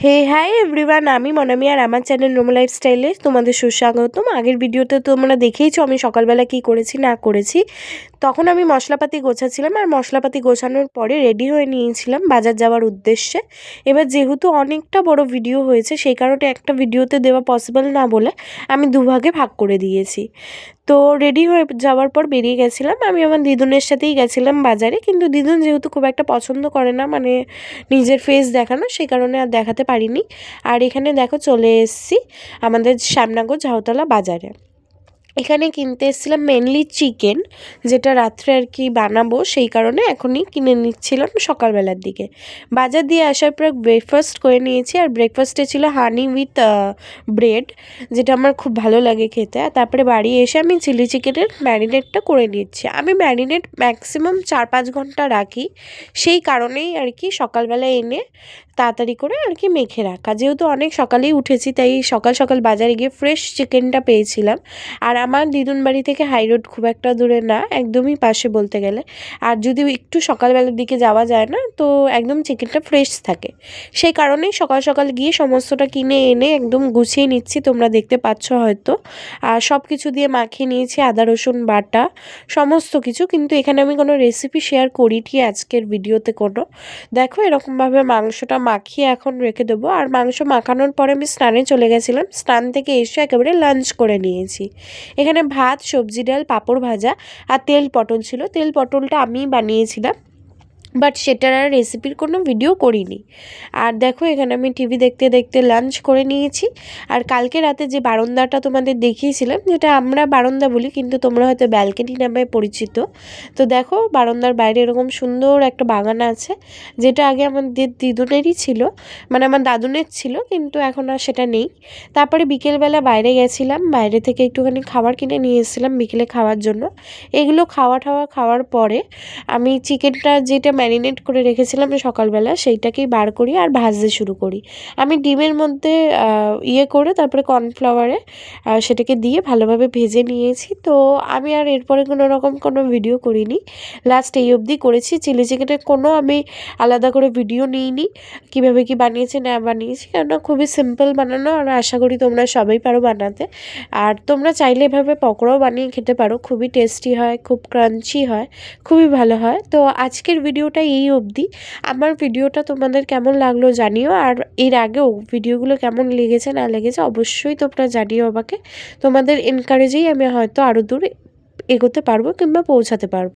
হে hi everyone, আমি মনামি আর আমার channel Romo লাইফস্টাইলে তোমাদের সুস্বাগতম। আগের ভিডিওতে তোমরা দেখেইছো আমি সকালবেলা কি করেছি না করেছি। তখন আমি মশলাপাতি গোছাচ্ছিলাম, আর মশলাপাতি গোছানোর পরে রেডি হয়ে নিয়েছিলাম বাজার যাওয়ার উদ্দেশ্যে। এবার যেহেতু অনেকটা বড় ভিডিও হয়েছে, সেই কারণে একটা ভিডিওতে দেওয়া পসিবল না বলে আমি দুভাগে ভাগ করে দিয়েছি। তো রেডি হয়ে যাওয়ার পর বেরিয়ে গেছিলাম। আমি আমার দিদুনের সাথেই গেছিলাম বাজারে, কিন্তু দিদুন যেহেতু খুব একটা পছন্দ করে না মানে নিজের ফেস দেখানো, সেই কারণে আর দেখাতে পারিনি। আর এখানে দেখো চলে এসেছি আমাদের শ্যামনগর ঝাউতলা বাজারে। এখানে কিনতে এসেছিলাম মেনলি চিকেন, যেটা রাত্রে আর কি বানাবো, সেই কারণে এখনই কিনে নিচ্ছিলাম সকালবেলার দিকে। বাজার দিয়ে আসার পর ব্রেকফাস্ট করে নিয়েছি, আর ব্রেকফাস্টে ছিল হানি উইথ ব্রেড, যেটা আমার খুব ভালো লাগে খেতে। আর তারপরে বাড়ি এসে আমি চিলি চিকেনের ম্যারিনেটটা করে নিচ্ছি। আমি ম্যারিনেট ম্যাক্সিমাম 4-5 ঘন্টা রাখি, সেই কারণেই আর কি সকালবেলা এনে তাড়াতাড়ি করে আর কি মেখে রাখা। যেহেতু অনেক সকালেই উঠেছি, তাই সকাল সকাল বাজারে গিয়ে ফ্রেশ চিকেনটা পেয়েছিলাম। আর আমার দিদুন বাড়ি থেকে হাই রোড খুব একটা দূরে না, একদমই পাশে বলতে গেলে। আর যদি একটু সকালবেলার দিকে যাওয়া যায় না, তো একদম চিকেনটা ফ্রেশ থাকে। সেই কারণেই সকাল সকাল গিয়ে সমস্তটা কিনে এনে একদম গুছিয়ে নিচ্ছি, তোমরা দেখতে পাচ্ছ হয়তো। আর সব কিছু দিয়ে মাখিয়ে নিয়েছি, আদা রসুন বাটা সমস্ত কিছু। কিন্তু এখানে আমি কোনো রেসিপি শেয়ার করিনি আজকের ভিডিওতে কোনো। দেখো এরকমভাবে মাংসটা মাখিয়ে এখন রেখে দেবো। আর মাংস মাখানোর পরে আমি স্নানে চলে গেছিলাম, স্নান থেকে এসে একেবারে লাঞ্চ করে নিয়েছি। এখানে ভাত, সবজি, ডাল, পাঁপড় ভাজা আর তেল পটল ছিল। তেল পটলটা আমিই বানিয়েছিলাম, বাট সেটার আর রেসিপির কোনো ভিডিও করিনি। আর দেখো এখানে আমি টিভি দেখতে দেখতে লাঞ্চ করে নিয়েছি। আর কালকে রাতে যে বারান্দাটা তোমাদের দেখিয়েছিলাম, যেটা আমরা বারান্দা বলি কিন্তু তোমরা হয়তো ব্যালকনি নামে পরিচিত। তো দেখো বারান্দার বাইরে এরকম সুন্দর একটা বাগান আছে, যেটা আগে আমাদের দিদুনেরই ছিল, মানে আমার দাদুনের ছিল, কিন্তু এখন আর সেটা নেই। তারপরে বিকেলবেলা বাইরে গেছিলাম, বাইরে থেকে একটুখানি খাবার কিনে নিয়ে এসেছিলাম বিকেলে খাওয়ার জন্য। এগুলো খাওয়ার পরে আমি চিকেনটা যেটা ম্যারিনেট করে রেখেছিলাম সকালবেলা, সেইটাকেই বার করি আর ভাজতে শুরু করি। আমি ডিমের মধ্যে করে তারপরে কর্নফ্লাওয়ারে সেটাকে দিয়ে ভালোভাবে ভেজে নিয়েছি। তো আমি আর এরপরে কোনো রকম কোনো ভিডিও করিনি, লাস্ট এই অবধি করেছি। চিলি চিকেনের কোনো আমি আলাদা করে ভিডিও নিইনি কীভাবে কী বানিয়েছি না বানিয়েছি, কেননা খুবই সিম্পল বানানো, আর আশা করি তোমরা সবাই পারো বানাতে। আর তোমরা চাইলে এভাবে পকোড়াও বানিয়ে খেতে পারো, খুবই টেস্টি হয়, খুব ক্রাঞ্চি হয়, খুবই ভালো হয়। তো আজকের ভিডিওটা এই অবধি। আমার ভিডিওটা তোমাদের কেমন লাগলো জানিও, আর এর আগেও ভিডিওগুলো কেমন লেগেছে না লেগেছে অবশ্যই তোমরা জানিও আমাকে। তোমাদের এনকারেজেই আমি হয়তো আরও দূর এগোতে পারবো কিংবা পৌঁছাতে পারবো।